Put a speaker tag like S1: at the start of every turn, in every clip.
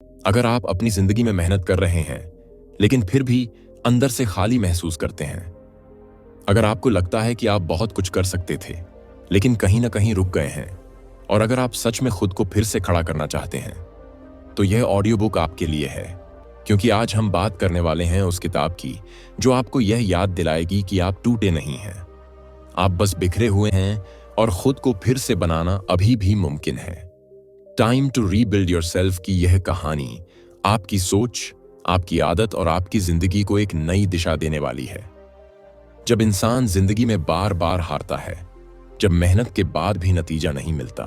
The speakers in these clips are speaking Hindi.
S1: अगर आप अपनी जिंदगी में मेहनत कर रहे हैं लेकिन फिर भी अंदर से खाली महसूस करते हैं, अगर आपको लगता है कि आप बहुत कुछ कर सकते थे लेकिन कहीं ना कहीं रुक गए हैं, और अगर आप सच में खुद को फिर से खड़ा करना चाहते हैं, तो यह ऑडियो बुक आपके लिए है। क्योंकि आज हम बात करने वाले हैं उस किताब की जो आपको यह याद दिलाएगी कि आप टूटे नहीं हैं, आप बस बिखरे हुए हैं और खुद को फिर से बनाना अभी भी मुमकिन है। टाइम टू रीबिल्ड योरसेल्फ की यह कहानी आपकी सोच, आपकी आदत और आपकी जिंदगी को एक नई दिशा देने वाली है। जब इंसान जिंदगी में बार बार हारता है, जब मेहनत के बाद भी नतीजा नहीं मिलता,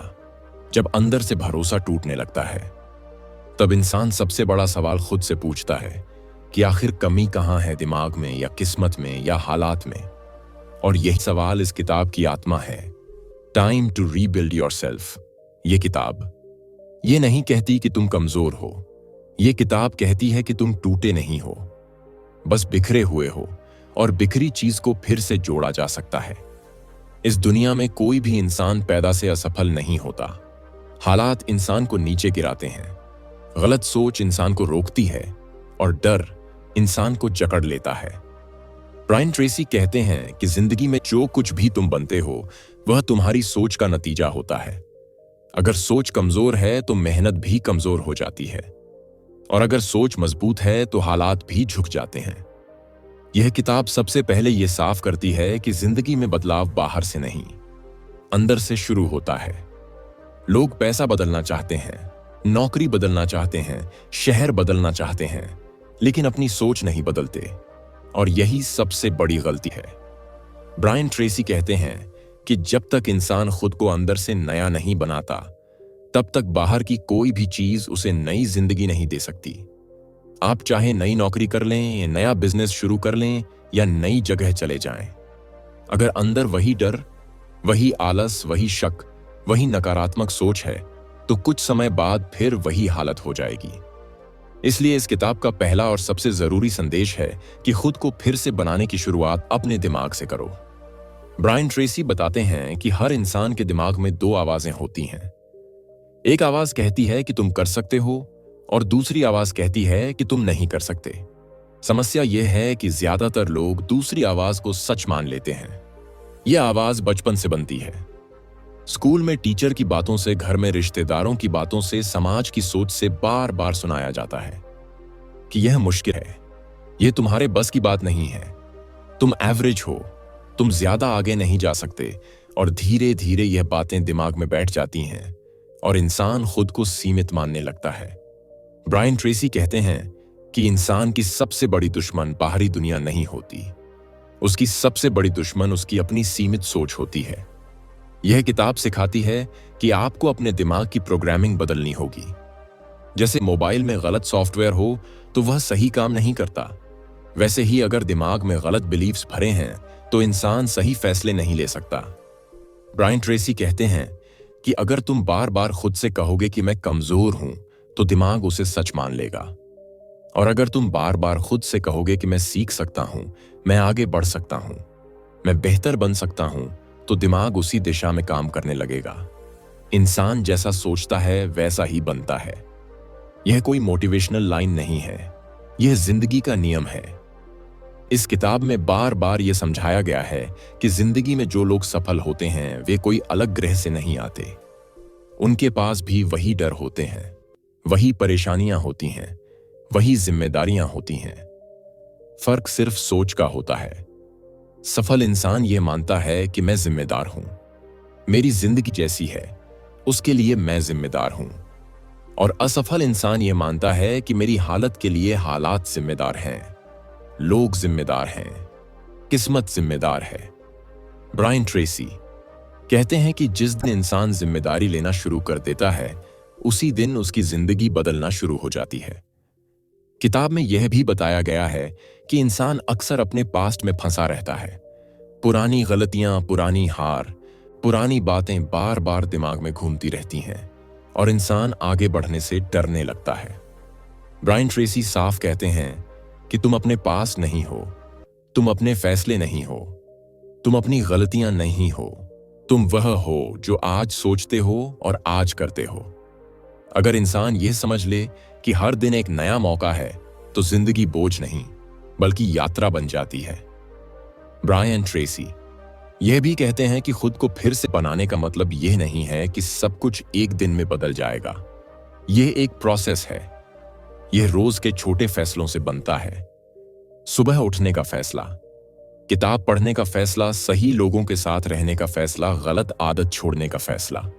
S1: जब अंदर से भरोसा टूटने लगता है, तब इंसान सबसे बड़ा सवाल खुद से पूछता है कि आखिर कमी कहां है, दिमाग में या किस्मत में या हालात में। और यही सवाल इस किताब की आत्मा है, टाइम टू रीबिल्ड योरसेल्फ। ये किताब ये नहीं कहती कि तुम कमजोर हो, ये किताब कहती है कि तुम टूटे नहीं हो, बस बिखरे हुए हो, और बिखरी चीज को फिर से जोड़ा जा सकता है। इस दुनिया में कोई भी इंसान पैदा से असफल नहीं होता। हालात इंसान को नीचे गिराते हैं, गलत सोच इंसान को रोकती है, और डर इंसान को जकड़ लेता है। ब्रायन ट्रेसी कहते हैं कि जिंदगी में जो कुछ भी तुम बनते हो वह तुम्हारी सोच का नतीजा होता है। अगर सोच कमजोर है तो मेहनत भी कमजोर हो जाती है, और अगर सोच मजबूत है तो हालात भी झुक जाते हैं। यह किताब सबसे पहले यह साफ करती है कि जिंदगी में बदलाव बाहर से नहीं, अंदर से शुरू होता है। लोग पैसा बदलना चाहते हैं, नौकरी बदलना चाहते हैं, शहर बदलना चाहते हैं, लेकिन अपनी सोच नहीं बदलते, और यही सबसे बड़ी गलती है। ब्रायन ट्रेसी कहते हैं कि जब तक इंसान खुद को अंदर से नया नहीं बनाता, तब तक बाहर की कोई भी चीज उसे नई जिंदगी नहीं दे सकती। आप चाहे नई नौकरी कर लें, नया बिजनेस शुरू कर लें या नई जगह चले जाएं, अगर अंदर वही डर, वही आलस, वही शक, वही नकारात्मक सोच है, तो कुछ समय बाद फिर वही हालत हो जाएगी। इसलिए इस किताब का पहला और सबसे जरूरी संदेश है कि खुद को फिर से बनाने की शुरुआत अपने दिमाग से करो। ब्रायन ट्रेसी बताते हैं कि हर इंसान के दिमाग में दो आवाजें होती हैं। एक आवाज कहती है कि तुम कर सकते हो, और दूसरी आवाज कहती है कि तुम नहीं कर सकते। समस्या यह है कि ज्यादातर लोग दूसरी आवाज को सच मान लेते हैं। यह आवाज बचपन से बनती है। स्कूल में टीचर की बातों से, घर में रिश्तेदारों की बातों से, समाज की सोच से बार बार सुनाया जाता है कि यह मुश्किल है, यह तुम्हारे बस की बात नहीं है, तुम एवरेज हो, तुम ज्यादा आगे नहीं जा सकते। और धीरे धीरे यह बातें दिमाग में बैठ जाती हैं और इंसान खुद को सीमित मानने लगता है। ब्रायन ट्रेसी कहते हैं कि इंसान की सबसे बड़ी दुश्मन बाहरी दुनिया नहीं होती, उसकी सबसे बड़ी दुश्मन उसकी अपनी सीमित सोच होती है। यह किताब सिखाती है कि आपको अपने दिमाग की प्रोग्रामिंग बदलनी होगी। जैसे मोबाइल में गलत सॉफ्टवेयर हो तो वह सही काम नहीं करता, वैसे ही अगर दिमाग में गलत बिलीफ्स भरे हैं तो इंसान सही फैसले नहीं ले सकता। ब्रायन ट्रेसी कहते हैं कि अगर तुम बार बार खुद से कहोगे कि मैं कमजोर हूं, तो दिमाग उसे सच मान लेगा। और अगर तुम बार बार खुद से कहोगे कि मैं सीख सकता हूं, मैं आगे बढ़ सकता हूं, मैं बेहतर बन सकता हूं, तो दिमाग उसी दिशा में काम करने लगेगा। इंसान जैसा सोचता है वैसा ही बनता है। यह कोई मोटिवेशनल लाइन नहीं है, यह जिंदगी का नियम है। इस किताब में बार बार यह समझाया गया है कि जिंदगी में जो लोग सफल होते हैं वे कोई अलग ग्रह से नहीं आते। उनके पास भी वही डर होते हैं, वही परेशानियां होती हैं, वही जिम्मेदारियां होती हैं। फर्क सिर्फ सोच का होता है। सफल इंसान यह मानता है कि मैं जिम्मेदार हूं, मेरी जिंदगी जैसी है उसके लिए मैं जिम्मेदार हूं। और असफल इंसान यह मानता है कि मेरी हालत के लिए हालात जिम्मेदार हैं, लोग जिम्मेदार हैं, किस्मत जिम्मेदार है। ब्रायन ट्रेसी कहते हैं कि जिस दिन इंसान जिम्मेदारी लेना शुरू कर देता है, उसी दिन उसकी जिंदगी बदलना शुरू हो जाती है। किताब में यह भी बताया गया है कि इंसान अक्सर अपने पास्ट में फंसा रहता है। पुरानी गलतियां, पुरानी हार, पुरानी बातें बार बार दिमाग में घूमती रहती हैं और इंसान आगे बढ़ने से डरने लगता है। ब्रायन ट्रेसी साफ कहते हैं कि तुम अपने पास नहीं हो, तुम अपने फैसले नहीं हो, तुम अपनी गलतियां नहीं हो, तुम वह हो जो आज सोचते हो और आज करते हो। अगर इंसान यह समझ ले कि हर दिन एक नया मौका है तो जिंदगी बोझ नहीं बल्कि यात्रा बन जाती है। ब्रायन ट्रेसी यह भी कहते हैं कि खुद को फिर से बनाने का मतलब यह नहीं है कि सब कुछ एक दिन में बदल जाएगा। यह एक प्रोसेस है। यह रोज के छोटे फैसलों से बनता है। सुबह उठने का फैसला, किताब पढ़ने का फैसला, सही लोगों के साथ रहने का फैसला, गलत आदत छोड़ने का फैसला।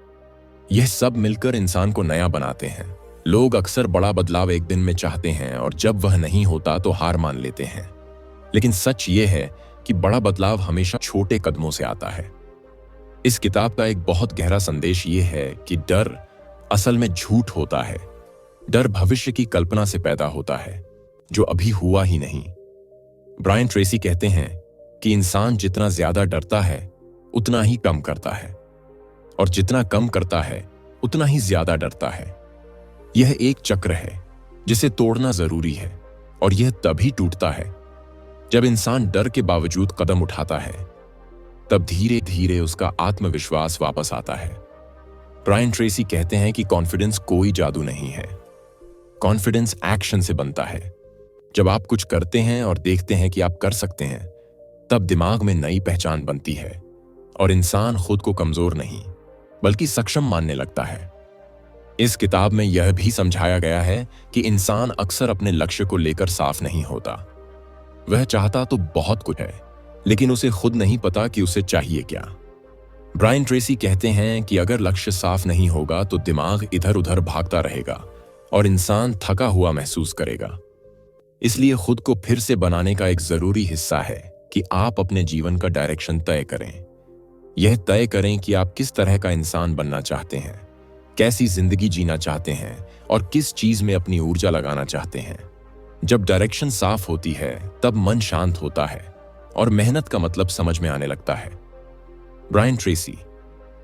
S1: यह सब मिलकर इंसान को नया बनाते हैं। लोग अक्सर बड़ा बदलाव एक दिन में चाहते हैं और जब वह नहीं होता तो हार मान लेते हैं। लेकिन सच यह है कि बड़ा बदलाव हमेशा छोटे कदमों से आता है। इस किताब का एक बहुत गहरा संदेश यह है कि डर असल में झूठ होता है। डर भविष्य की कल्पना से पैदा होता है जो अभी हुआ ही नहीं। ब्रायन ट्रेसी कहते हैं कि इंसान जितना ज्यादा डरता है उतना ही कम करता है, और जितना कम करता है उतना ही ज्यादा डरता है। यह एक चक्र है जिसे तोड़ना जरूरी है, और यह तभी टूटता है जब इंसान डर के बावजूद कदम उठाता है। तब धीरे धीरे उसका आत्मविश्वास वापस आता है। ब्रायन ट्रेसी कहते हैं कि कॉन्फिडेंस कोई जादू नहीं है। कॉन्फिडेंस एक्शन से बनता है। जब आप कुछ करते हैं और देखते हैं कि आप कर सकते हैं, तब दिमाग में नई पहचान बनती है और इंसान खुद को कमजोर नहीं बल्कि सक्षम मानने लगता है। इस किताब में यह भी समझाया गया है कि इंसान अक्सर अपने लक्ष्य को लेकर साफ नहीं होता। वह चाहता तो बहुत कुछ है, लेकिन उसे खुद नहीं पता कि उसे चाहिए क्या। ब्रायन ट्रेसी कहते हैं कि अगर लक्ष्य साफ नहीं होगा तो दिमाग इधर उधर भागता रहेगा और इंसान थका हुआ महसूस करेगा। इसलिए खुद को फिर से बनाने का एक जरूरी हिस्सा है कि आप अपने जीवन का डायरेक्शन तय करें। यह तय करें कि आप किस तरह का इंसान बनना चाहते हैं, कैसी जिंदगी जीना चाहते हैं और किस चीज में अपनी ऊर्जा लगाना चाहते हैं। जब डायरेक्शन साफ होती है तब मन शांत होता है और मेहनत का मतलब समझ में आने लगता है। ब्रायन ट्रेसी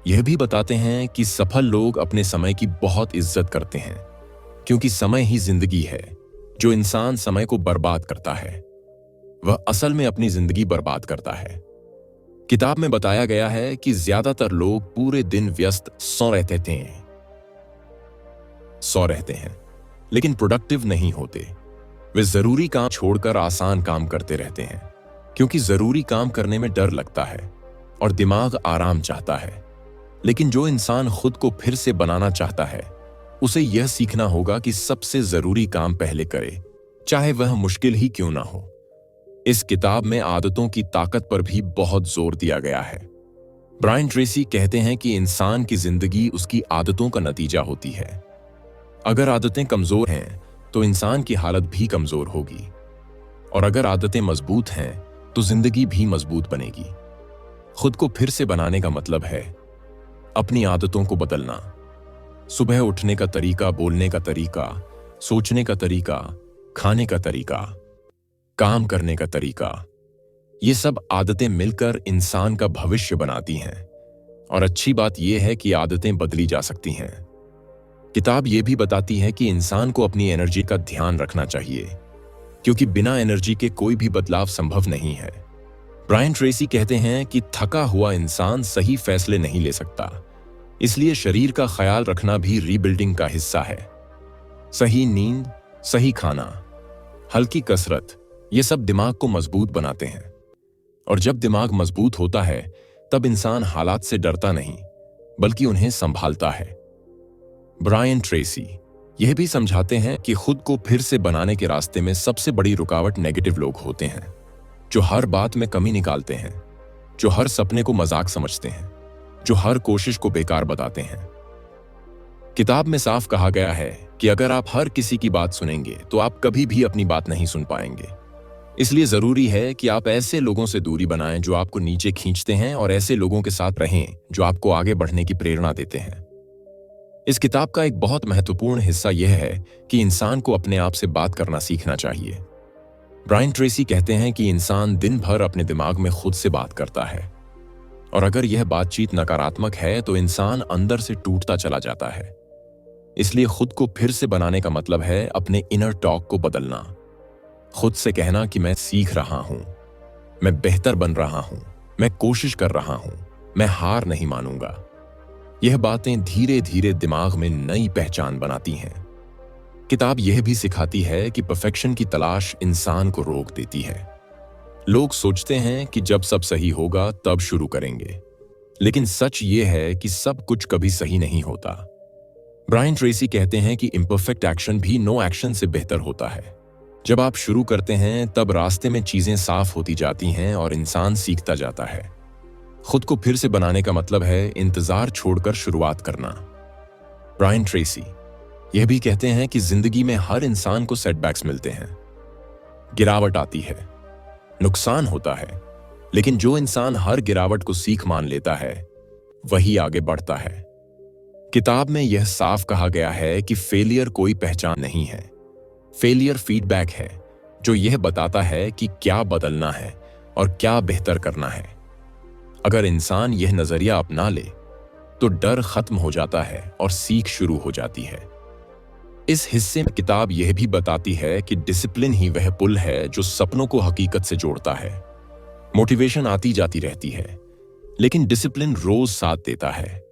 S1: यह भी बताते हैं कि सफल लोग अपने समय की बहुत इज्जत करते हैं, क्योंकि समय ही जिंदगी है। जो इंसान समय को बर्बाद करता है वह असल में अपनी जिंदगी बर्बाद करता है। किताब में बताया गया है कि ज्यादातर लोग पूरे दिन व्यस्त सौ रहते हैं लेकिन प्रोडक्टिव नहीं होते। वे जरूरी काम छोड़कर आसान काम करते रहते हैं, क्योंकि जरूरी काम करने में डर लगता है और दिमाग आराम चाहता है। लेकिन जो इंसान खुद को फिर से बनाना चाहता है, उसे यह सीखना होगा कि सबसे जरूरी काम पहले करे, चाहे वह मुश्किल ही क्यों ना हो। इस किताब में आदतों की ताकत पर भी बहुत जोर दिया गया है। ब्रायन ट्रेसी कहते हैं कि इंसान की जिंदगी उसकी आदतों का नतीजा होती है। अगर आदतें कमजोर हैं तो इंसान की हालत भी कमजोर होगी, और अगर आदतें मजबूत हैं तो जिंदगी भी मजबूत बनेगी। खुद को फिर से बनाने का मतलब है अपनी आदतों को बदलना। सुबह उठने का तरीका, बोलने का तरीका, सोचने का तरीका, खाने का तरीका, काम करने का तरीका, ये सब आदतें मिलकर इंसान का भविष्य बनाती हैं। और अच्छी बात यह है कि आदतें बदली जा सकती हैं। किताब यह भी बताती है कि इंसान को अपनी एनर्जी का ध्यान रखना चाहिए, क्योंकि बिना एनर्जी के कोई भी बदलाव संभव नहीं है। ब्रायन ट्रेसी कहते हैं कि थका हुआ इंसान सही फैसले नहीं ले सकता, इसलिए शरीर का ख्याल रखना भी रीबिल्डिंग का हिस्सा है। सही नींद, सही खाना, हल्की कसरत, ये सब दिमाग को मजबूत बनाते हैं। और जब दिमाग मजबूत होता है तब इंसान हालात से डरता नहीं बल्कि उन्हें संभालता है। ब्रायन ट्रेसी यह भी समझाते हैं कि खुद को फिर से बनाने के रास्ते में सबसे बड़ी रुकावट नेगेटिव लोग होते हैं, जो हर बात में कमी निकालते हैं, जो हर सपने को मजाक समझते हैं, जो हर कोशिश को बेकार बताते हैं। किताब में साफ कहा गया है कि अगर आप हर किसी की बात सुनेंगे तो आप कभी भी अपनी बात नहीं सुन पाएंगे। इसलिए जरूरी है कि आप ऐसे लोगों से दूरी बनाएं जो आपको नीचे खींचते हैं, और ऐसे लोगों के साथ रहें जो आपको आगे बढ़ने की प्रेरणा देते हैं। इस किताब का एक बहुत महत्वपूर्ण हिस्सा यह है कि इंसान को अपने आप से बात करना सीखना चाहिए। ब्रायन ट्रेसी कहते हैं कि इंसान दिन भर अपने दिमाग में खुद से बात करता है, और अगर यह बातचीत नकारात्मक है तो इंसान अंदर से टूटता चला जाता है। इसलिए खुद को फिर से बनाने का मतलब है अपने इनर टॉक को बदलना। खुद से कहना कि मैं सीख रहा हूं, मैं बेहतर बन रहा हूं, मैं कोशिश कर रहा हूं, मैं हार नहीं मानूंगा। यह बातें धीरे धीरे दिमाग में नई पहचान बनाती हैं। किताब यह भी सिखाती है कि परफेक्शन की तलाश इंसान को रोक देती है। लोग सोचते हैं कि जब सब सही होगा तब शुरू करेंगे, लेकिन सच ये है कि सब कुछ कभी सही नहीं होता। ब्रायन ट्रेसी कहते हैं कि इम्परफेक्ट एक्शन भी नो एक्शन से बेहतर होता है। जब आप शुरू करते हैं तब रास्ते में चीजें साफ होती जाती हैं और इंसान सीखता जाता है। खुद को फिर से बनाने का मतलब है इंतजार छोड़कर शुरुआत करना। ब्रायन ट्रेसी यह भी कहते हैं कि जिंदगी में हर इंसान को सेटबैक्स मिलते हैं, गिरावट आती है, नुकसान होता है, लेकिन जो इंसान हर गिरावट को सीख मान लेता है वही आगे बढ़ता है। किताब में यह साफ कहा गया है कि फेलियर कोई पहचान नहीं है, फेलियर फीडबैक है जो यह बताता है कि क्या बदलना है और क्या बेहतर करना है। अगर इंसान यह नजरिया अपना ले तो डर खत्म हो जाता है और सीख शुरू हो जाती है। इस हिस्से में किताब यह भी बताती है कि डिसिप्लिन ही वह पुल है जो सपनों को हकीकत से जोड़ता है। मोटिवेशन आती जाती रहती है, लेकिन डिसिप्लिन रोज साथ देता है।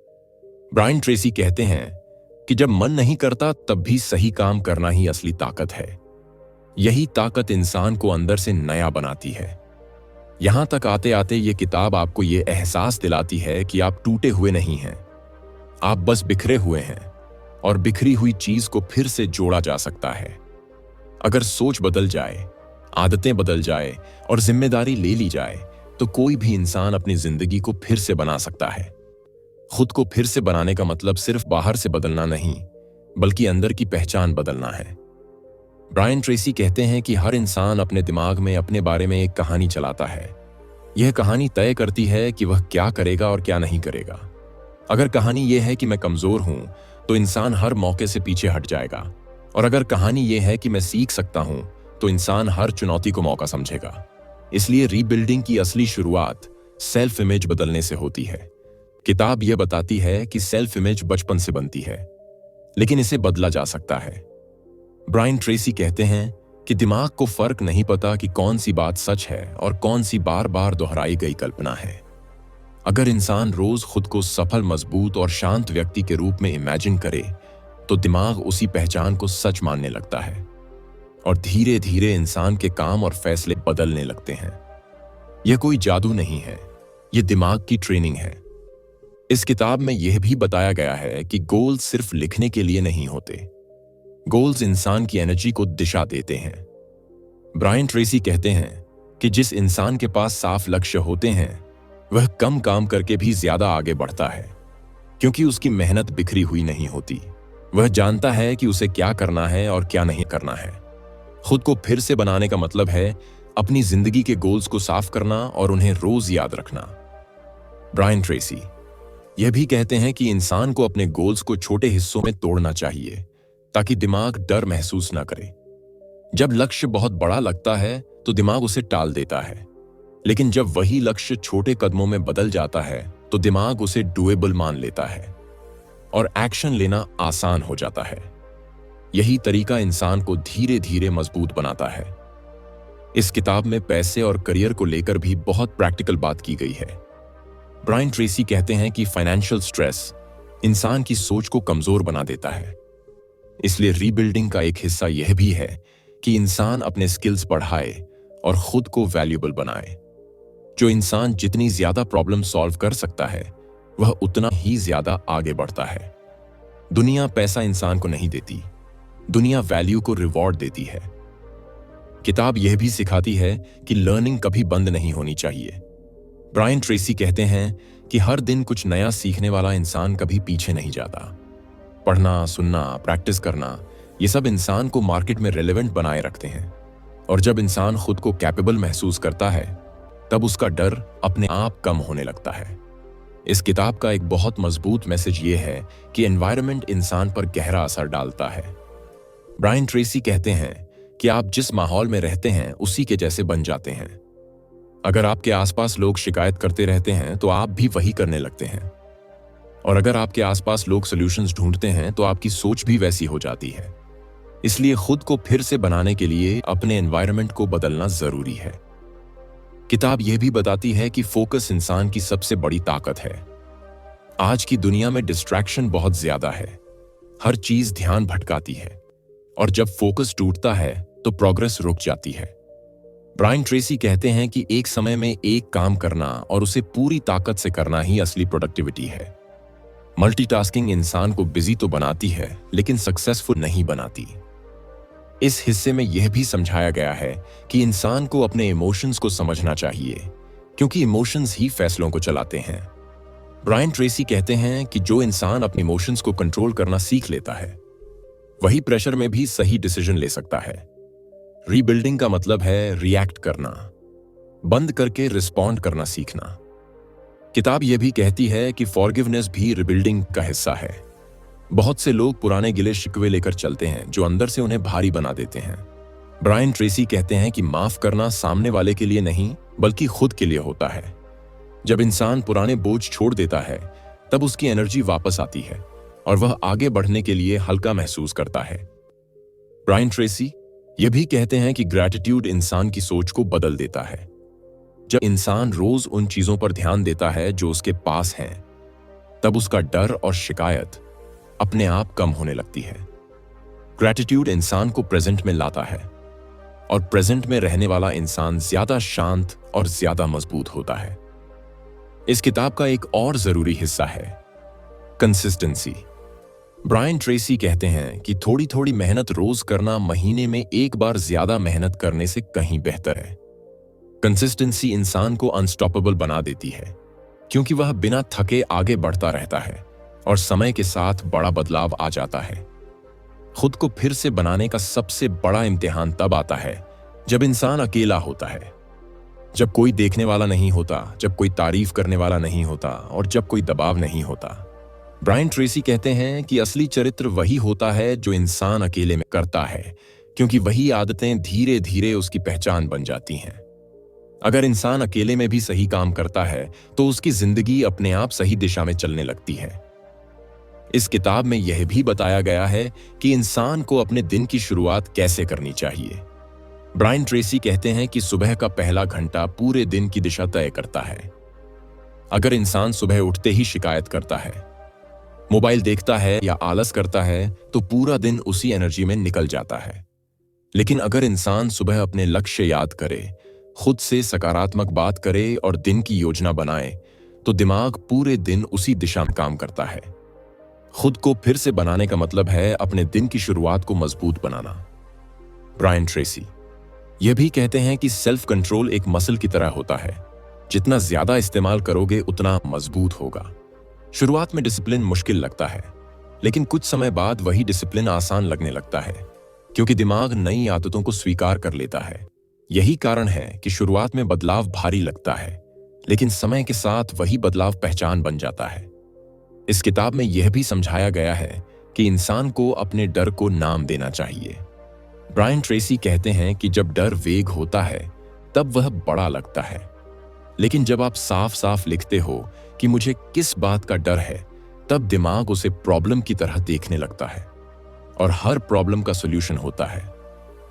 S1: ब्रायन ट्रेसी कहते हैं कि जब मन नहीं करता तब भी सही काम करना ही असली ताकत है। यही ताकत इंसान को अंदर से नया बनाती है। यहां तक आते आते ये किताब आपको ये एहसास दिलाती है कि आप टूटे हुए नहीं हैं, आप बस बिखरे हुए हैं और बिखरी हुई चीज को फिर से जोड़ा जा सकता है। अगर सोच बदल जाए, आदतें बदल जाए और जिम्मेदारी ले ली जाए तो कोई भी इंसान अपनी जिंदगी को फिर से बना सकता है। खुद को फिर से बनाने का मतलब सिर्फ बाहर से बदलना नहीं, बल्कि अंदर की पहचान बदलना है। ब्रायन ट्रेसी कहते हैं कि हर इंसान अपने दिमाग में अपने बारे में एक कहानी चलाता है। यह कहानी तय करती है कि वह क्या करेगा और क्या नहीं करेगा। अगर कहानी यह है कि मैं कमजोर हूं तो इंसान हर मौके से पीछे हट जाएगा, और अगर कहानी यह है कि मैं सीख सकता हूं तो इंसान हर चुनौती को मौका समझेगा। इसलिए रीबिल्डिंग की असली शुरुआत सेल्फ इमेज बदलने से होती है। किताब यह बताती है कि सेल्फ इमेज बचपन से बनती है, लेकिन इसे बदला जा सकता है। ब्रायन ट्रेसी कहते हैं कि दिमाग को फर्क नहीं पता कि कौन सी बात सच है और कौन सी बार बार दोहराई गई कल्पना है। अगर इंसान रोज खुद को सफल, मजबूत और शांत व्यक्ति के रूप में इमेजिन करे तो दिमाग उसी पहचान को सच मानने लगता है और धीरे धीरे इंसान के काम और फैसले बदलने लगते हैं। यह कोई जादू नहीं है, यह दिमाग की ट्रेनिंग है। इस किताब में यह भी बताया गया है कि गोल्स सिर्फ लिखने के लिए नहीं होते, गोल्स इंसान की एनर्जी को दिशा देते हैं। ब्रायन ट्रेसी कहते हैं कि जिस इंसान के पास साफ लक्ष्य होते हैं वह कम काम करके भी ज्यादा आगे बढ़ता है, क्योंकि उसकी मेहनत बिखरी हुई नहीं होती। वह जानता है कि उसे क्या करना है और क्या नहीं करना है। खुद को फिर से बनाने का मतलब है अपनी जिंदगी के गोल्स को साफ करना और उन्हें रोज याद रखना। ब्रायन ट्रेसी यह भी कहते हैं कि इंसान को अपने गोल्स को छोटे हिस्सों में तोड़ना चाहिए ताकि दिमाग डर महसूस ना करे। जब लक्ष्य बहुत बड़ा लगता है तो दिमाग उसे टाल देता है, लेकिन जब वही लक्ष्य छोटे कदमों में बदल जाता है तो दिमाग उसे डुएबल मान लेता है और एक्शन लेना आसान हो जाता है। यही तरीका इंसान को धीरे धीरे मजबूत बनाता है। इस किताब में पैसे और करियर को लेकर भी बहुत प्रैक्टिकल बात की गई है। ब्रायन ट्रेसी कहते हैं कि फाइनेंशियल स्ट्रेस इंसान की सोच को कमजोर बना देता है। इसलिए रीबिल्डिंग का एक हिस्सा यह भी है कि इंसान अपने स्किल्स बढ़ाए और खुद को वैल्यूएबल बनाए। जो इंसान जितनी ज्यादा प्रॉब्लम सॉल्व कर सकता है वह उतना ही ज्यादा आगे बढ़ता है। दुनिया पैसा इंसान को नहीं देती, दुनिया वैल्यू को रिवॉर्ड देती है। किताब यह भी सिखाती है कि लर्निंग कभी बंद नहीं होनी चाहिए। ब्रायन ट्रेसी कहते हैं कि हर दिन कुछ नया सीखने वाला इंसान कभी पीछे नहीं जाता। पढ़ना, सुनना, प्रैक्टिस करना, ये सब इंसान को मार्केट में रेलेवेंट बनाए रखते हैं। और जब इंसान खुद को कैपेबल महसूस करता है तब उसका डर अपने आप कम होने लगता है। इस किताब का एक बहुत मजबूत मैसेज ये है कि एनवायरनमेंट इंसान पर गहरा असर डालता है। ब्रायन ट्रेसी कहते हैं कि आप जिस माहौल में रहते हैं उसी के जैसे बन जाते हैं। अगर आपके आसपास लोग शिकायत करते रहते हैं तो आप भी वही करने लगते हैं, और अगर आपके आसपास लोग सॉल्यूशंस ढूंढते हैं तो आपकी सोच भी वैसी हो जाती है। इसलिए खुद को फिर से बनाने के लिए अपने एनवायरनमेंट को बदलना जरूरी है। किताब यह भी बताती है कि फोकस इंसान की सबसे बड़ी ताकत है। आज की दुनिया में डिस्ट्रैक्शन बहुत ज्यादा है, हर चीज ध्यान भटकाती है। और जब फोकस टूटता है तो प्रोग्रेस रुक जाती है। ब्रायन ट्रेसी कहते हैं कि एक समय में एक काम करना और उसे पूरी ताकत से करना ही असली प्रोडक्टिविटी है। मल्टीटास्किंग इंसान को बिजी तो बनाती है लेकिन सक्सेसफुल नहीं बनाती। इस हिस्से में यह भी समझाया गया है कि इंसान को अपने इमोशंस को समझना चाहिए, क्योंकि इमोशंस ही फैसलों को चलाते हैं। ब्रायन ट्रेसी कहते हैं कि जो इंसान अपने इमोशंस को कंट्रोल करना सीख लेता है, वही प्रेशर में भी सही डिसीजन ले सकता है। रीबिल्डिंग का मतलब है रिएक्ट करना, बंद करके रिस्पॉन्ड करना सीखना। किताब यह भी कहती है कि फॉरगिवनेस भी रिबिल्डिंग का हिस्सा है। बहुत से लोग पुराने गिले शिकवे लेकर चलते हैं जो अंदर से उन्हें भारी बना देते हैं। ब्रायन ट्रेसी कहते हैं कि माफ करना सामने वाले के लिए नहीं बल्कि खुद के लिए होता है। जब इंसान पुराने बोझ छोड़ देता है तब उसकी एनर्जी वापस आती है और वह आगे बढ़ने के लिए हल्का महसूस करता है। ब्रायन ट्रेसी यह भी कहते हैं कि ग्रैटिट्यूड इंसान की सोच को बदल देता है। जब इंसान रोज उन चीजों पर ध्यान देता है जो उसके पास हैं, तब उसका डर और शिकायत अपने आप कम होने लगती है। ग्रैटिट्यूड इंसान को प्रेजेंट में लाता है और प्रेजेंट में रहने वाला इंसान ज्यादा शांत और ज्यादा मजबूत होता है। इस किताब का एक और जरूरी हिस्सा है कंसिस्टेंसी। ब्रायन ट्रेसी कहते हैं कि थोड़ी थोड़ी मेहनत रोज करना महीने में एक बार ज्यादा मेहनत करने से कहीं बेहतर है। कंसिस्टेंसी इंसान को अनस्टॉपेबल बना देती है, क्योंकि वह बिना थके आगे बढ़ता रहता है और समय के साथ बड़ा बदलाव आ जाता है। खुद को फिर से बनाने का सबसे बड़ा इम्तिहान तब आता है जब इंसान अकेला होता है, जब कोई देखने वाला नहीं होता, जब कोई तारीफ करने वाला नहीं होता और जब कोई दबाव नहीं होता। ब्रायन ट्रेसी कहते हैं कि असली चरित्र वही होता है जो इंसान अकेले में करता है, क्योंकि वही आदतें धीरे धीरे उसकी पहचान बन जाती हैं। अगर इंसान अकेले में भी सही काम करता है तो उसकी जिंदगी अपने आप सही दिशा में चलने लगती है। इस किताब में यह भी बताया गया है कि इंसान को अपने दिन की शुरुआत कैसे करनी चाहिए। ब्रायन ट्रेसी कहते हैं कि सुबह का पहला घंटा पूरे दिन की दिशा तय करता है। अगर इंसान सुबह उठते ही शिकायत करता है, मोबाइल देखता है या आलस करता है तो पूरा दिन उसी एनर्जी में निकल जाता है। लेकिन अगर इंसान सुबह अपने लक्ष्य याद करे, खुद से सकारात्मक बात करे और दिन की योजना बनाए, तो दिमाग पूरे दिन उसी दिशा में काम करता है। खुद को फिर से बनाने का मतलब है अपने दिन की शुरुआत को मजबूत बनाना। ब्रायन ट्रेसी यह भी कहते हैं कि सेल्फ कंट्रोल एक मसल की तरह होता है, जितना ज्यादा इस्तेमाल करोगे उतना मजबूत होगा। शुरुआत में डिसिप्लिन मुश्किल लगता है, लेकिन कुछ समय बाद वही डिसिप्लिन आसान लगने लगता है, क्योंकि दिमाग नई आदतों को स्वीकार कर लेता है। यही कारण है कि शुरुआत में बदलाव भारी लगता है, लेकिन समय के साथ वही बदलाव पहचान बन जाता है। इस किताब में यह भी समझाया गया है कि इंसान को अपने डर को नाम देना चाहिए। ब्रायन ट्रेसी कहते हैं कि जब डर वेग होता है तब वह बड़ा लगता है, लेकिन जब आप साफ साफ लिखते हो कि मुझे किस बात का डर है, तब दिमाग उसे प्रॉब्लम की तरह देखने लगता है और हर प्रॉब्लम का सॉल्यूशन होता है।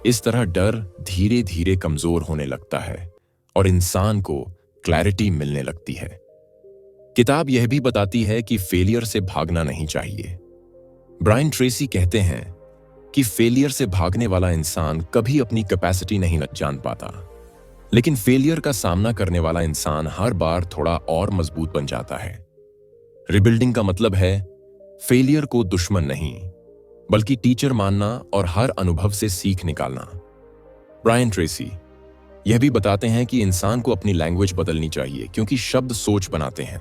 S1: इस तरह डर धीरे धीरे कमजोर होने लगता है और इंसान को क्लैरिटी मिलने लगती है। किताब यह भी बताती है कि फेलियर से भागना नहीं चाहिए। ब्रायन ट्रेसी कहते हैं कि फेलियर से भागने वाला इंसान कभी अपनी कैपेसिटी नहीं जान पाता, लेकिन फेलियर का सामना करने वाला इंसान हर बार थोड़ा और मजबूत बन जाता है। रिबिल्डिंग का मतलब है फेलियर को दुश्मन नहीं बल्कि टीचर मानना और हर अनुभव से सीख निकालना। ब्रायन ट्रेसी यह भी बताते हैं कि इंसान को अपनी लैंग्वेज बदलनी चाहिए, क्योंकि शब्द सोच बनाते हैं।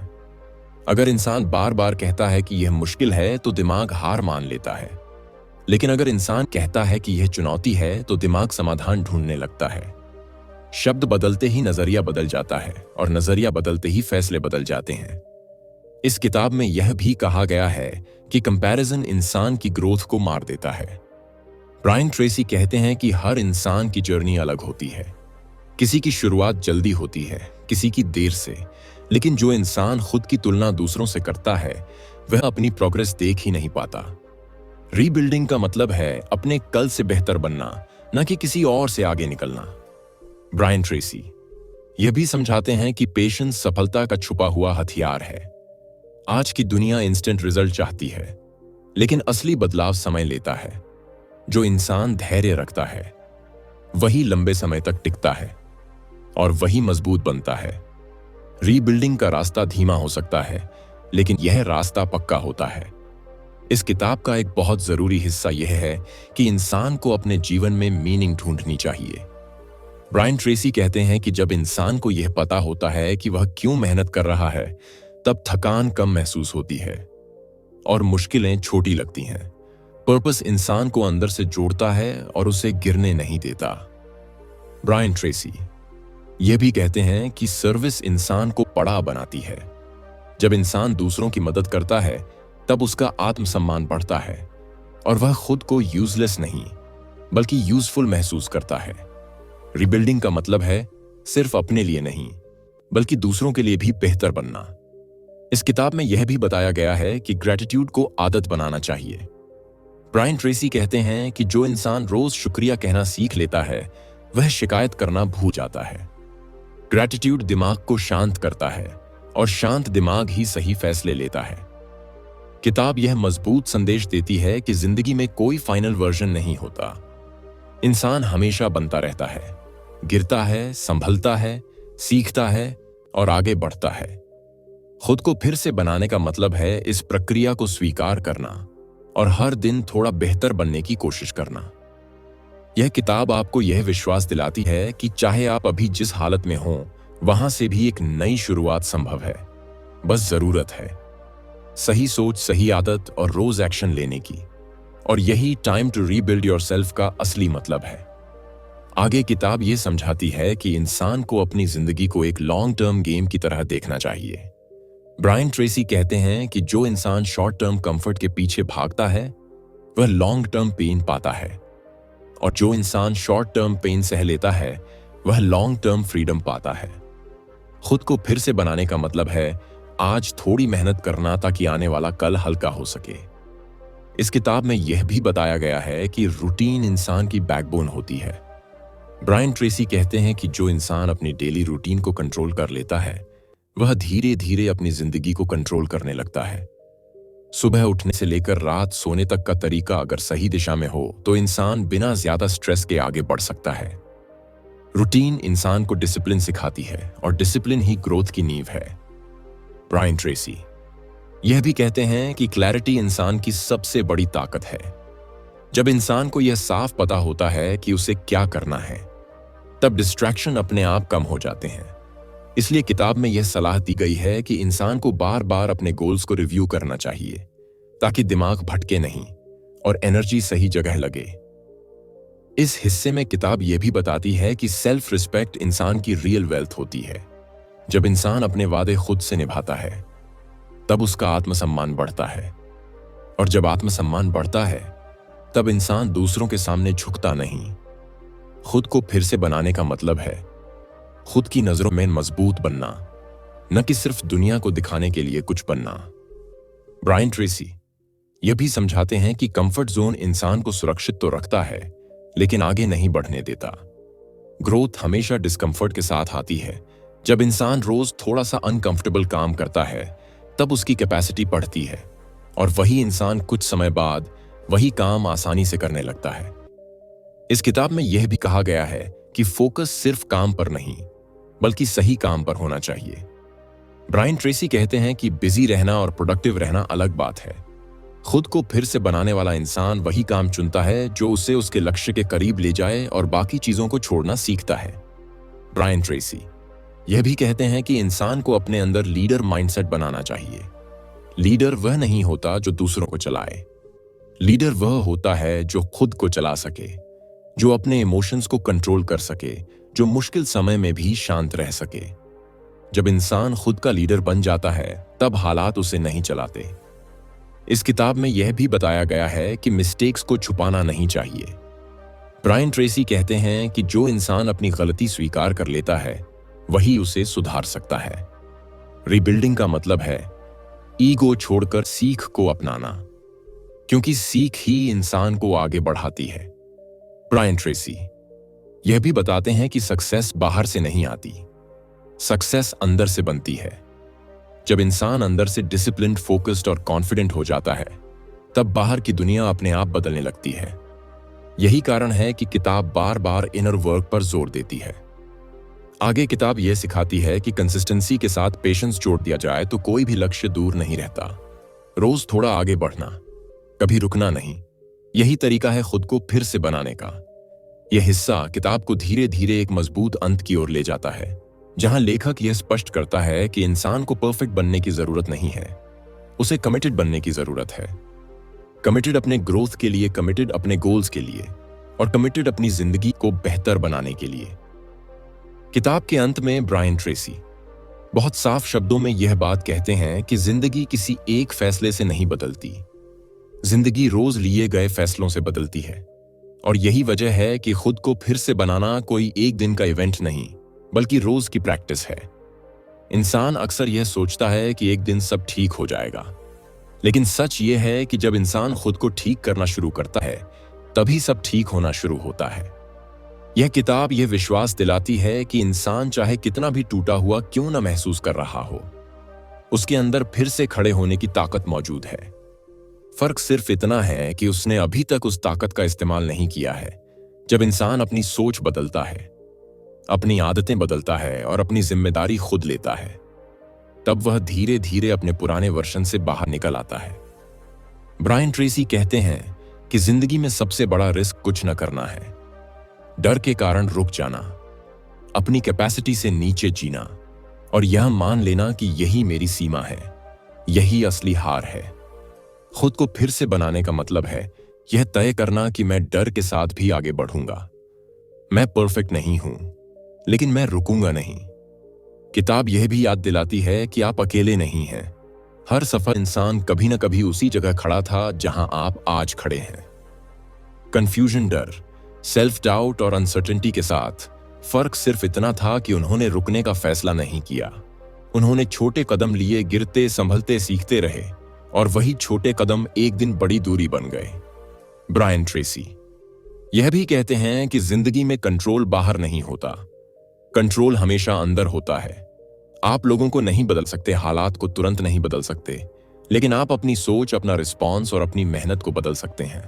S1: अगर इंसान बार बार कहता है कि यह मुश्किल है तो दिमाग हार मान लेता है, लेकिन अगर इंसान कहता है कि यह चुनौती है तो दिमाग समाधान ढूंढने लगता है। शब्द बदलते ही नजरिया बदल जाता है और नजरिया बदलते ही फैसले बदल जाते हैं। इस किताब में यह भी कहा गया है कि कंपैरिजन इंसान की ग्रोथ को मार देता है। ब्रायन ट्रेसी कहते हैं कि हर इंसान की जर्नी अलग होती है। किसी की शुरुआत जल्दी होती है, किसी की देर से, लेकिन जो इंसान खुद की तुलना दूसरों से करता है वह अपनी प्रोग्रेस देख ही नहीं पाता। रीबिल्डिंग का मतलब है अपने कल से बेहतर बनना, न कि किसी और से आगे निकलना। ब्रायन ट्रेसी यह भी समझाते हैं कि पेशेंस सफलता का छुपा हुआ हथियार है। आज की दुनिया इंस्टेंट रिजल्ट चाहती है, लेकिन असली बदलाव समय लेता है। जो इंसान धैर्य रखता है वही लंबे समय तक टिकता है और वही मजबूत बनता है। रीबिल्डिंग का रास्ता धीमा हो सकता है, लेकिन यह रास्ता पक्का होता है। इस किताब का एक बहुत जरूरी हिस्सा यह है कि इंसान को अपने जीवन में मीनिंग ढूंढनी चाहिए। ब्रायन ट्रेसी कहते हैं कि जब इंसान को यह पता होता है कि वह क्यों मेहनत कर रहा है, तब थकान कम महसूस होती है और मुश्किलें छोटी लगती हैं। पर्पस इंसान को अंदर से जोड़ता है और उसे गिरने नहीं देता। ब्रायन ट्रेसी यह भी कहते हैं कि सर्विस इंसान को बड़ा बनाती है। जब इंसान दूसरों की मदद करता है, तब उसका आत्मसम्मान बढ़ता है और वह खुद को यूजलेस नहीं बल्कि यूजफुल महसूस करता है। रिबिल्डिंग का मतलब है सिर्फ अपने लिए नहीं, बल्कि दूसरों के लिए भी बेहतर बनना। इस किताब में यह भी बताया गया है कि ग्रेटिट्यूड को आदत बनाना चाहिए। ब्रायन ट्रेसी कहते हैं कि जो इंसान रोज शुक्रिया कहना सीख लेता है, वह शिकायत करना भूल जाता है। ग्रेटिट्यूड दिमाग को शांत करता है और शांत दिमाग ही सही फैसले लेता है। किताब यह मजबूत संदेश देती है कि जिंदगी में कोई फाइनल वर्जन नहीं होता। इंसान हमेशा बनता रहता है, गिरता है, संभलता है, सीखता है और आगे बढ़ता है। खुद को फिर से बनाने का मतलब है इस प्रक्रिया को स्वीकार करना और हर दिन थोड़ा बेहतर बनने की कोशिश करना। यह किताब आपको यह विश्वास दिलाती है कि चाहे आप अभी जिस हालत में हों, वहां से भी एक नई शुरुआत संभव है। बस जरूरत है सही सोच, सही आदत और रोज एक्शन लेने की। और यही टाइम टू रीबिल्ड योरसेल्फ का असली मतलब है। आगे किताब यह समझाती है कि इंसान को अपनी जिंदगी को एक लॉन्ग टर्म गेम की तरह देखना चाहिए। ब्रायन ट्रेसी कहते हैं कि जो इंसान शॉर्ट टर्म कंफर्ट के पीछे भागता है, वह लॉन्ग टर्म पेन पाता है, और जो इंसान शॉर्ट टर्म पेन सह लेता है, वह लॉन्ग टर्म फ्रीडम पाता है। खुद को फिर से बनाने का मतलब है आज थोड़ी मेहनत करना ताकि आने वाला कल हल्का हो सके। इस किताब में यह भी बताया गया है कि रूटीन इंसान की बैकबोन होती है। ब्रायन ट्रेसी कहते हैं कि जो इंसान अपनी डेली रूटीन को कंट्रोल कर लेता है, वह धीरे धीरे अपनी जिंदगी को कंट्रोल करने लगता है। सुबह उठने से लेकर रात सोने तक का तरीका अगर सही दिशा में हो, तो इंसान बिना ज्यादा स्ट्रेस के आगे बढ़ सकता है। रूटीन इंसान को डिसिप्लिन सिखाती है और डिसिप्लिन ही ग्रोथ की नींव है। ब्रायन ट्रेसी यह भी कहते हैं कि क्लैरिटी इंसान की सबसे बड़ी ताकत है। जब इंसान को यह साफ पता होता है कि उसे क्या करना है, तब डिस्ट्रैक्शन अपने आप कम हो जाते हैं। इसलिए किताब में यह सलाह दी गई है कि इंसान को बार बार अपने गोल्स को रिव्यू करना चाहिए, ताकि दिमाग भटके नहीं और एनर्जी सही जगह लगे। इस हिस्से में किताब यह भी बताती है कि सेल्फ रिस्पेक्ट इंसान की रियल वेल्थ होती है। जब इंसान अपने वादे खुद से निभाता है, तब उसका आत्मसम्मान बढ़ता है, और जब आत्मसम्मान बढ़ता है, तब इंसान दूसरों के सामने झुकता नहीं। खुद को फिर से बनाने का मतलब है खुद की नजरों में मजबूत बनना, न कि सिर्फ दुनिया को दिखाने के लिए कुछ बनना। ब्रायन ट्रेसी यह भी समझाते हैं कि कंफर्ट जोन इंसान को सुरक्षित तो रखता है, लेकिन आगे नहीं बढ़ने देता। ग्रोथ हमेशा डिस्कंफर्ट के साथ आती है। जब इंसान रोज थोड़ा सा अनकंफर्टेबल काम करता है, तब उसकी कैपेसिटी बढ़ती है, और वही इंसान कुछ समय बाद वही काम आसानी से करने लगता है। इस किताब में यह भी कहा गया है कि फोकस सिर्फ काम पर नहीं, बल्कि सही काम पर होना चाहिए। ब्रायन ट्रेसी कहते हैं कि बिजी रहना और प्रोडक्टिव रहना अलग बात है। खुद को फिर से बनाने वाला इंसान वही काम चुनता है जो उसे उसके लक्ष्य के करीब ले जाए और बाकी चीजों को छोड़ना सीखता है। ब्रायन ट्रेसी यह भी कहते हैं कि इंसान को अपने अंदर लीडर माइंडसेट बनाना चाहिए। लीडर वह नहीं होता जो दूसरों को चलाए। लीडर वह होता है जो खुद को चला सके, जो अपने इमोशंस को कंट्रोल कर सके, जो मुश्किल समय में भी शांत रह सके। जब इंसान खुद का लीडर बन जाता है, तब हालात उसे नहीं चलाते। इस किताब में यह भी बताया गया है कि मिस्टेक्स को छुपाना नहीं चाहिए। ब्रायन ट्रेसी कहते हैं कि जो इंसान अपनी गलती स्वीकार कर लेता है, वही उसे सुधार सकता है। रीबिल्डिंग का मतलब है ईगो छोड़कर सीख को अपनाना, क्योंकि सीख ही इंसान को आगे बढ़ाती है। ब्रायन ट्रेसी यह भी बताते हैं कि सक्सेस बाहर से नहीं आती, सक्सेस अंदर से बनती है। जब इंसान अंदर से डिसिप्लिन्ड, फोकस्ड और कॉन्फिडेंट हो जाता है, तब बाहर की दुनिया अपने आप बदलने लगती है। यही कारण है कि किताब बार बार इनर वर्क पर जोर देती है। आगे किताब यह सिखाती है कि कंसिस्टेंसी के साथ पेशेंस जोड़ दिया जाए तो कोई भी लक्ष्य दूर नहीं रहता। रोज थोड़ा आगे बढ़ना, कभी रुकना नहीं, यही तरीका है खुद को फिर से बनाने का। यह हिस्सा किताब को धीरे धीरे एक मजबूत अंत की ओर ले जाता है, जहां लेखक यह स्पष्ट करता है कि इंसान को परफेक्ट बनने की जरूरत नहीं है, उसे कमिटेड बनने की जरूरत है। कमिटेड अपने ग्रोथ के लिए, कमिटेड अपने गोल्स के लिए, और कमिटेड अपनी जिंदगी को बेहतर बनाने के लिए। किताब के अंत में ब्रायन ट्रेसी बहुत साफ शब्दों में यह बात कहते हैं कि जिंदगी किसी एक फैसले से नहीं बदलती, जिंदगी रोज लिए गए फैसलों से बदलती है। और यही वजह है कि खुद को फिर से बनाना कोई एक दिन का इवेंट नहीं, बल्कि रोज की प्रैक्टिस है। इंसान अक्सर यह सोचता है कि एक दिन सब ठीक हो जाएगा, लेकिन सच यह है कि जब इंसान खुद को ठीक करना शुरू करता है, तभी सब ठीक होना शुरू होता है। यह किताब यह विश्वास दिलाती है कि इंसान चाहे कितना भी टूटा हुआ क्यों न महसूस कर रहा हो, उसके अंदर फिर से खड़े होने की ताकत मौजूद है। फर्क सिर्फ इतना है कि उसने अभी तक उस ताकत का इस्तेमाल नहीं किया है। जब इंसान अपनी सोच बदलता है, अपनी आदतें बदलता है और अपनी जिम्मेदारी खुद लेता है, तब वह धीरे धीरे अपने पुराने वर्जन से बाहर निकल आता है। ब्रायन ट्रेसी कहते हैं कि जिंदगी में सबसे बड़ा रिस्क कुछ न करना है, डर के कारण रुक जाना, अपनी कैपेसिटी से नीचे जीना और यह मान लेना कि यही मेरी सीमा है, यही असली हार है। खुद को फिर से बनाने का मतलब है यह तय करना कि मैं डर के साथ भी आगे बढ़ूंगा। मैं परफेक्ट नहीं हूं, लेकिन मैं रुकूंगा नहीं। किताब यह भी याद दिलाती है कि आप अकेले नहीं हैं। हर सफल इंसान कभी न कभी उसी जगह खड़ा था जहां आप आज खड़े हैं। कंफ्यूजन, डर, सेल्फ डाउट और अनसर्टेनिटी के साथ फर्क सिर्फ इतना था कि उन्होंने रुकने का फैसला नहीं किया। उन्होंने छोटे कदम लिए, गिरते संभलते सीखते रहे, और वही छोटे कदम एक दिन बड़ी दूरी बन गए। ब्रायन ट्रेसी यह भी कहते हैं कि जिंदगी में कंट्रोल बाहर नहीं होता, कंट्रोल हमेशा अंदर होता है। आप लोगों को नहीं बदल सकते, हालात को तुरंत नहीं बदल सकते, लेकिन आप अपनी सोच, अपना रिस्पॉन्स और अपनी मेहनत को बदल सकते हैं।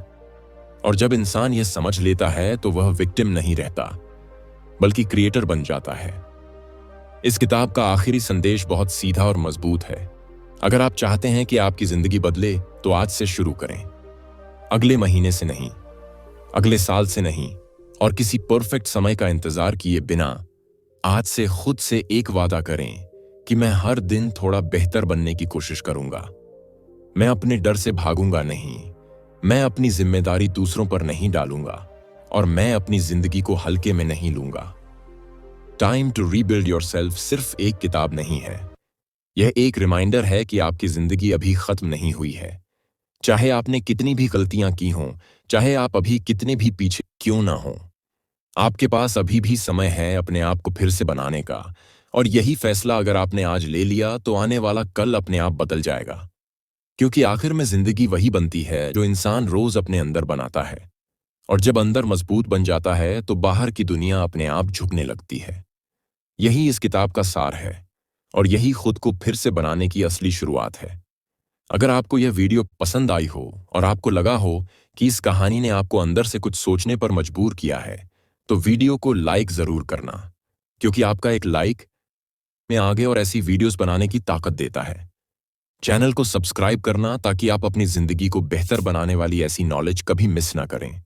S1: और जब इंसान यह समझ लेता है तो वह विक्टिम नहीं रहता, बल्कि क्रिएटर बन जाता है। इस किताब का आखिरी संदेश बहुत सीधा और मजबूत है। अगर आप चाहते हैं कि आपकी जिंदगी बदले, तो आज से शुरू करें। अगले महीने से नहीं, अगले साल से नहीं, और किसी परफेक्ट समय का इंतजार किए बिना आज से खुद से एक वादा करें कि मैं हर दिन थोड़ा बेहतर बनने की कोशिश करूंगा। मैं अपने डर से भागूंगा नहीं, मैं अपनी जिम्मेदारी दूसरों पर नहीं डालूंगा, और मैं अपनी जिंदगी को हल्के में नहीं लूंगा। टाइम टू रीबिल्ड योरसेल्फ सिर्फ एक किताब नहीं है, यह एक रिमाइंडर है कि आपकी जिंदगी अभी खत्म नहीं हुई है। चाहे आपने कितनी भी गलतियां की हों, चाहे आप अभी कितने भी पीछे क्यों ना हों, आपके पास अभी भी समय है अपने आप को फिर से बनाने का। और यही फैसला अगर आपने आज ले लिया, तो आने वाला कल अपने आप बदल जाएगा। क्योंकि आखिर में जिंदगी वही बनती है जो इंसान रोज अपने अंदर बनाता है, और जब अंदर मजबूत बन जाता है तो बाहर की दुनिया अपने आप झुकने लगती है। यही इस किताब का सार है, और यही खुद को फिर से बनाने की असली शुरुआत है। अगर आपको यह वीडियो पसंद आई हो और आपको लगा हो कि इस कहानी ने आपको अंदर से कुछ सोचने पर मजबूर किया है, तो वीडियो को लाइक जरूर करना, क्योंकि आपका एक लाइक में आगे और ऐसी वीडियोस बनाने की ताकत देता है। चैनल को सब्सक्राइब करना ताकि आप अपनी जिंदगी को बेहतर बनाने वाली ऐसी नॉलेज कभी मिस ना करें।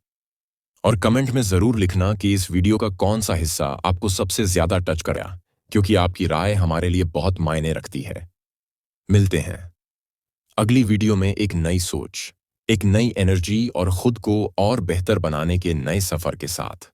S1: और कमेंट में जरूर लिखना कि इस वीडियो का कौन सा हिस्सा आपको सबसे ज्यादा टच करा, क्योंकि आपकी राय हमारे लिए बहुत मायने रखती है। मिलते हैं अगली वीडियो में एक नई सोच, एक नई एनर्जी और खुद को और बेहतर बनाने के नए सफर के साथ।